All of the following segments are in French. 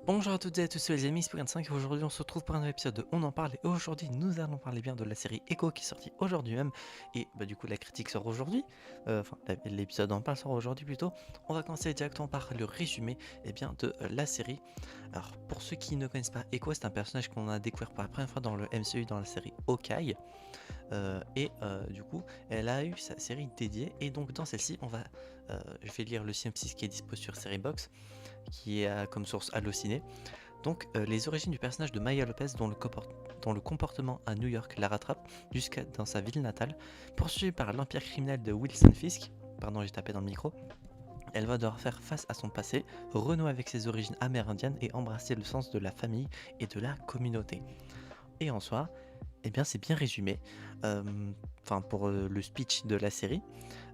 Bonjour à toutes et à tous, les amis, c'est 5 et aujourd'hui on se retrouve pour un nouvel épisode de On en parle et aujourd'hui nous allons parler bien de la série Echo qui est sortie aujourd'hui même et du coup la critique sort aujourd'hui, l'épisode en parle sort aujourd'hui plutôt. On va commencer directement par le résumé bien, de la série. Alors pour ceux qui ne connaissent pas Echo, c'est un personnage qu'on a découvert pour la première fois dans le MCU dans la série Hawkeye. Du coup elle a eu sa série dédiée et donc dans celle-ci je vais lire le synopsis qui est dispo sur Seriebox qui a comme source Allociné. Donc les origines du personnage de Maya Lopez dont le comportement à New York la rattrape jusqu'à dans sa ville natale, poursuivie par l'empire criminel de Wilson Fisk, pardon j'ai tapé dans le micro, elle va devoir faire face à son passé, renouer avec ses origines amérindiennes et embrasser le sens de la famille et de la communauté. Et en soi, eh bien c'est bien résumé, pour le speech de la série.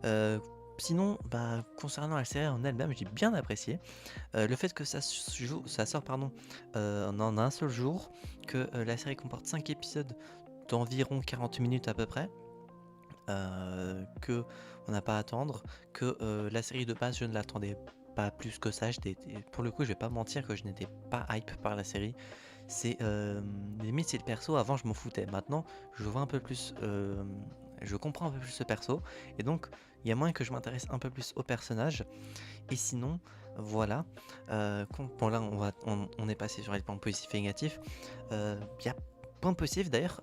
Euh, Sinon, concernant la série en elle-même, j'ai bien apprécié. Le fait que ça sort en un seul jour, que la série comporte 5 épisodes d'environ 40 minutes à peu près, que on n'a pas à attendre, que la série de base je ne l'attendais pas plus que ça. Pour le coup, je vais pas mentir que je n'étais pas hype par la série. C'est limite c'est le perso. Avant, je m'en foutais. Maintenant, je vois un peu plus, je comprends un peu plus ce perso, et donc il y a moyen que je m'intéresse un peu plus au personnage. Et sinon, voilà. Bon, là, on est passé sur les points positifs et négatifs. Il y a point positif d'ailleurs,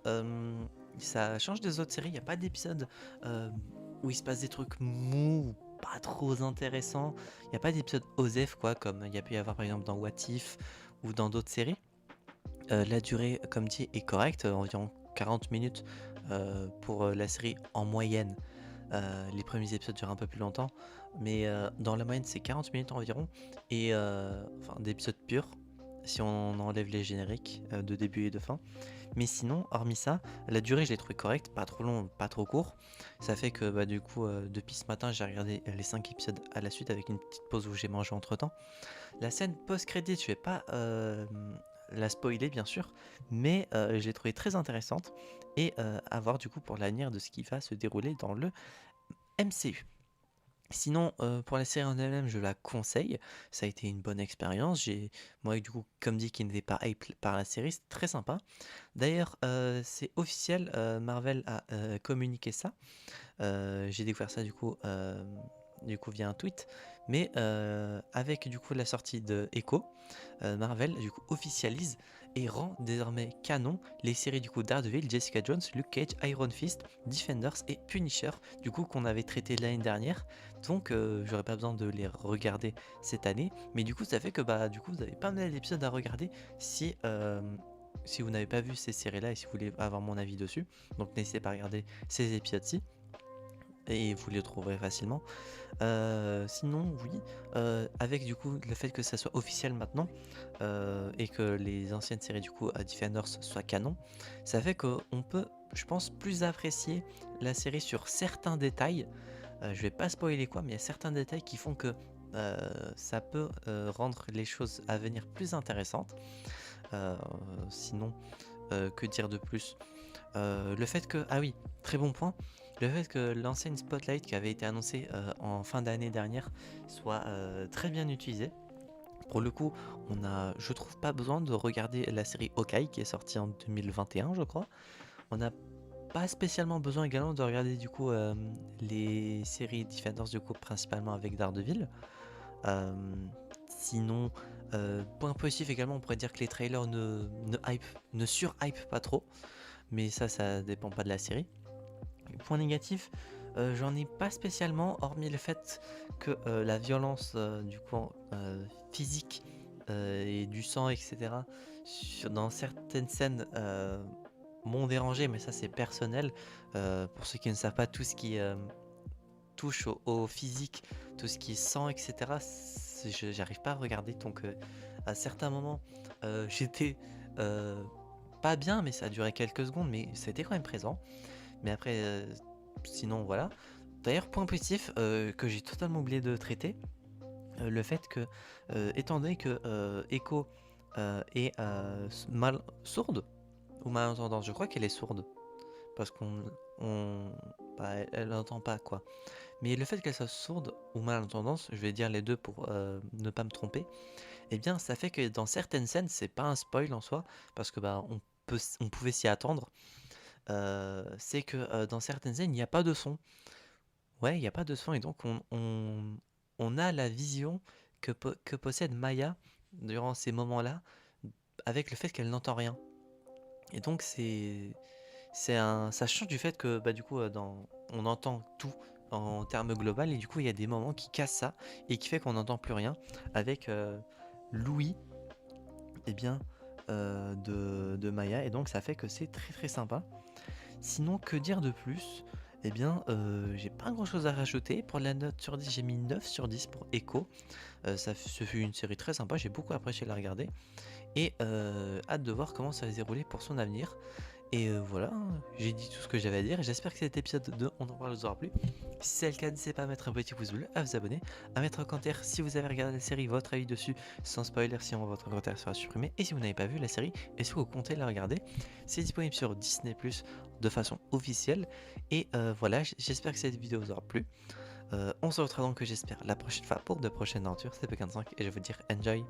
ça change des autres séries. Il n'y a pas d'épisode euh, où il se passe des trucs mous ou pas trop intéressants. Il n'y a pas d'épisode OSEF, quoi, comme il y a pu y avoir par exemple dans What If ou dans d'autres séries. La durée, comme dit, est correcte, environ 40 minutes pour la série en moyenne. Les premiers épisodes durent un peu plus longtemps, mais dans la moyenne c'est 40 minutes environ, et d'épisodes purs, si on enlève les génériques de début et de fin. Mais sinon, hormis ça, la durée je l'ai trouvé correcte, pas trop long, pas trop court. Ça fait que du coup, depuis ce matin, j'ai regardé les 5 épisodes à la suite avec une petite pause où j'ai mangé entre temps. La scène post-crédit, je vais pas la spoiler bien sûr, mais je l'ai trouvée très intéressante et à voir du coup pour l'avenir de ce qui va se dérouler dans le MCU. Sinon, pour la série en elle-même, je la conseille. Ça a été une bonne expérience. Moi, du coup, comme dit, qui n'était pas hype par la série, c'est très sympa. D'ailleurs, c'est officiel, Marvel a communiqué ça. J'ai découvert ça du coup via un tweet. Mais avec du coup la sortie de Echo, Marvel du coup officialise et rend désormais canon les séries du coup Daredevil, Jessica Jones, Luke Cage, Iron Fist, Defenders et Punisher, du coup qu'on avait traité l'année dernière. Donc j'aurais pas besoin de les regarder cette année, mais du coup ça fait que du coup vous avez pas mal d'épisodes à regarder si vous n'avez pas vu ces séries là et si vous voulez avoir mon avis dessus. Donc n'hésitez pas à regarder ces épisodes-ci et vous les trouverez facilement. Sinon, oui, avec du coup le fait que ça soit officiel maintenant et que les anciennes séries du coup à Defenders soient canon, ça fait qu'on peut, je pense, plus apprécier la série sur certains détails. Je vais pas spoiler quoi, mais il y a certains détails qui font que ça peut rendre les choses à venir plus intéressantes. Euh, Sinon, que dire de plus? Le fait que, ah oui, très bon point, le fait que l'ancienne Spotlight qui avait été annoncée en fin d'année dernière soit très bien utilisée. Pour le coup, je trouve pas besoin de regarder la série Hawkeye qui est sortie en 2021, je crois. On n'a pas spécialement besoin également de regarder du coup les séries Defenders du coup principalement avec Daredevil. Euh, Sinon, point positif également, on pourrait dire que les trailers ne sur-hype pas trop, mais ça dépend pas de la série. Point négatif, j'en ai pas spécialement, hormis le fait que la violence physique et du sang, etc., dans certaines scènes m'ont dérangé, mais ça c'est personnel. Pour ceux qui ne savent pas, tout ce qui touche au physique, tout ce qui est sang, etc., j'arrive pas à regarder. Donc à certains moments, j'étais pas bien, mais ça a duré quelques secondes, mais c'était quand même présent. Mais après, sinon voilà. D'ailleurs, point positif que j'ai totalement oublié de traiter, le fait que, étant donné que Echo est sourde ou malentendante, je crois qu'elle est sourde. parce on bah, elle n'entend pas quoi. Mais le fait qu'elle soit sourde ou malentendante, je vais dire les deux pour ne pas me tromper, eh bien ça fait que dans certaines scènes, c'est pas un spoil en soi, parce que bah on pouvait s'y attendre. C'est que dans certaines scènes, il n'y a pas de son. Ouais, il n'y a pas de son et donc on a la vision que possède Maya durant ces moments-là, avec le fait qu'elle n'entend rien. Et donc ça change du fait que bah, du coup on entend tout en termes global et du coup il y a des moments qui cassent ça et qui fait qu'on n'entend plus rien avec l'ouïe eh bien, de Maya et donc ça fait que c'est très très sympa. Sinon, que dire de plus? Eh bien, j'ai pas grand chose à rajouter. Pour la note sur 10, j'ai mis 9 sur 10 pour Echo. Ce fut une série très sympa, j'ai beaucoup apprécié la regarder. Et hâte de voir comment ça va se dérouler pour son avenir. Et voilà, hein, j'ai dit tout ce que j'avais à dire. J'espère que cet épisode 2, on en parle, vous aura plu. Si c'est le cas, n'hésitez pas à mettre un petit pouce bleu, à vous abonner, à mettre un commentaire si vous avez regardé la série, votre avis dessus, sans spoiler, sinon votre commentaire sera supprimé. Et si vous n'avez pas vu la série, est-ce que vous comptez la regarder? C'est disponible sur Disney Plus de façon officielle. Et voilà, j'espère que cette vidéo vous aura plu. On se retrouvera donc, j'espère, la prochaine fois pour de prochaines aventures. C'était P45 et je vais vous dire enjoy!